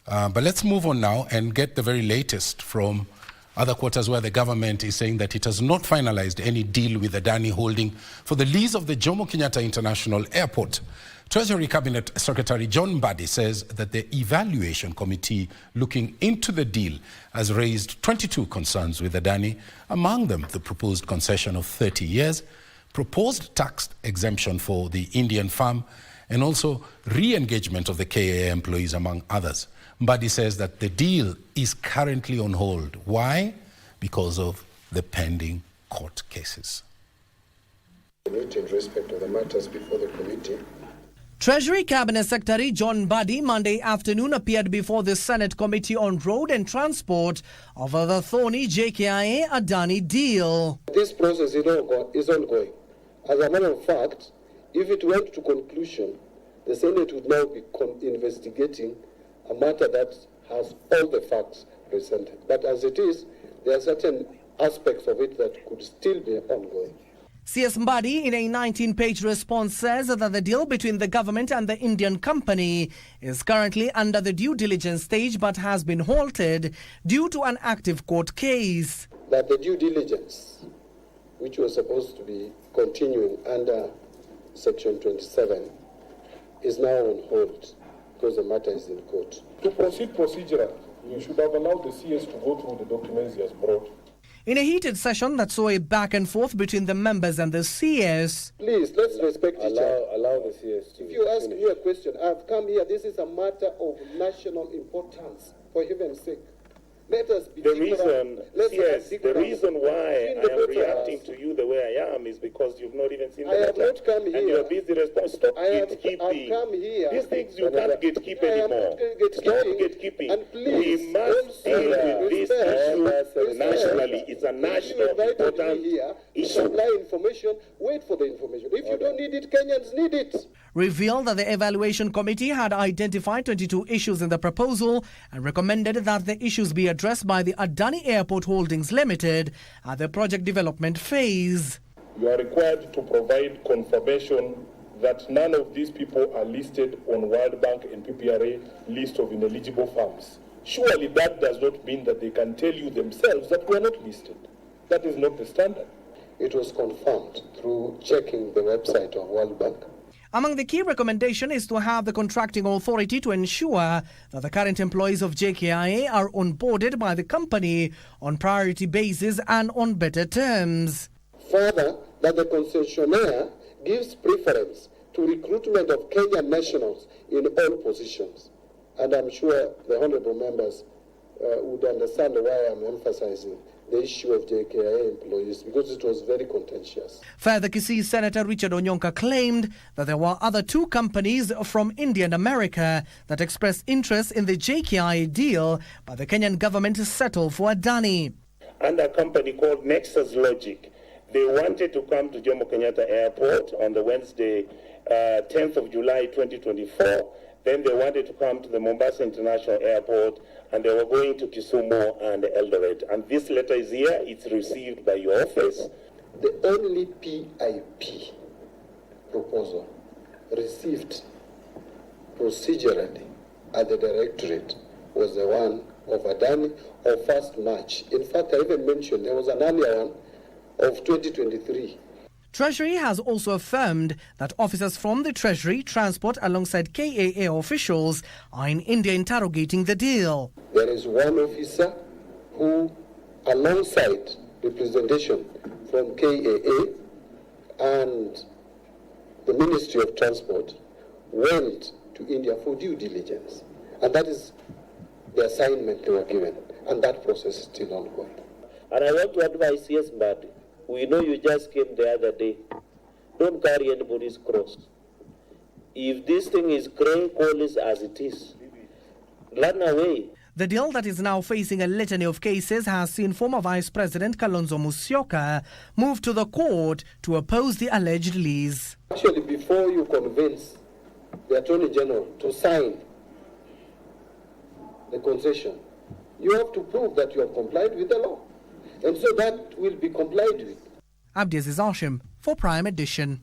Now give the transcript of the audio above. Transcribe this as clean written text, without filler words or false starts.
But let's move on now and get the very latest from other quarters where the government is saying that it has not finalized any deal with Adani Holding for the lease of the Jomo Kenyatta International Airport. Treasury Cabinet Secretary John Mbadi says that the evaluation committee looking into the deal has raised 22 concerns with Adani, among them the proposed concession of 30 years, proposed tax exemption for the Indian firm, and also re-engagement of the KIA employees, among others. Mbadi says that the deal is currently on hold. Why? Because of the pending court cases. In respect of the matters before the committee, Treasury Cabinet Secretary John Mbadi Monday afternoon appeared before the Senate Committee on Road and Transport over the thorny JKIA Adani deal. This process is ongoing. As a matter of fact, if it went to conclusion, the Senate would now be investigating a matter that has all the facts presented. But as it is, there are certain aspects of it that could still be ongoing. CS Mbadi, in a 19-page response, says that the deal between the government and the Indian company is currently under the due diligence stage but has been halted due to an active court case. That the due diligence, which was supposed to be continuing under Section 27, is now on hold because the matter is in court. To proceed procedurally, you should have allowed the CS to go through the documents he has brought. In a heated session that saw a back and forth between the members and the CS. Please, let's respect each other. Allow the CS to If you ask me a question, I've come here, this is a matter of national importance, for heaven's sake. Let us be the reason why I am reacting to you the way I am is because you've not even seen the I have not come here. And you are busy responding. Stop gatekeeping. I've come here. These things you can't gatekeep anymore. Stop gatekeeping. And please, we must deal with this issue nationally. It's a national important issue. Supply information, wait for the information. If you don't need it, Kenyans need it. Revealed that the evaluation committee had identified 22 issues in the proposal and recommended that the issues be addressed by the Adani Airport Holdings Limited at the project development phase. You are required to provide confirmation that none of these people are listed on World Bank and PPRA list of ineligible firms. Surely that does not mean that they can tell you themselves that we are not listed. That is not the standard. It was confirmed through checking the website of World Bank. Among the key recommendations is to have the contracting authority to ensure that the current employees of JKIA are onboarded by the company on priority basis and on better terms. Further, that the concessionaire gives preference to recruitment of Kenyan nationals in all positions. And I'm sure the honorable members would understand why I'm emphasizing the issue of JKIA employees, because it was very contentious. Further, Kisii Senator Richard Onyonka claimed that there were other two companies from India and America that expressed interest in the JKIA deal, but the Kenyan government settled for Adani. And a company called Nexus Logic. They wanted to come to Jomo Kenyatta Airport on the Wednesday, 10th of July 2024. Then they wanted to come to the Mombasa International Airport, and they were going to Kisumu and Eldoret. And this letter is here. It's received by your office. The only PIP proposal received procedurally at the directorate was the one of Adani of 1st March. In fact, I even mentioned there was an earlier one of 2023. Treasury has also affirmed that officers from the Treasury, Transport alongside KAA officials are in India interrogating the deal. There is one officer who, alongside representation from KAA and the Ministry of Transport, went to India for due diligence. And that is the assignment they were given. And that process is still ongoing. And I want to advise CS Mbadi. We know you just came the other day. Don't carry anybody's cross. If this thing is grey, call it as it is. Run away. The deal that is now facing a litany of cases has seen former Vice President Kalonzo Musyoka move to the court to oppose the alleged lease. Actually, before you convince the Attorney General to sign the concession, you have to prove that you have complied with the law. And so that will be complied with. Abdiaziz Hashim for Prime Edition.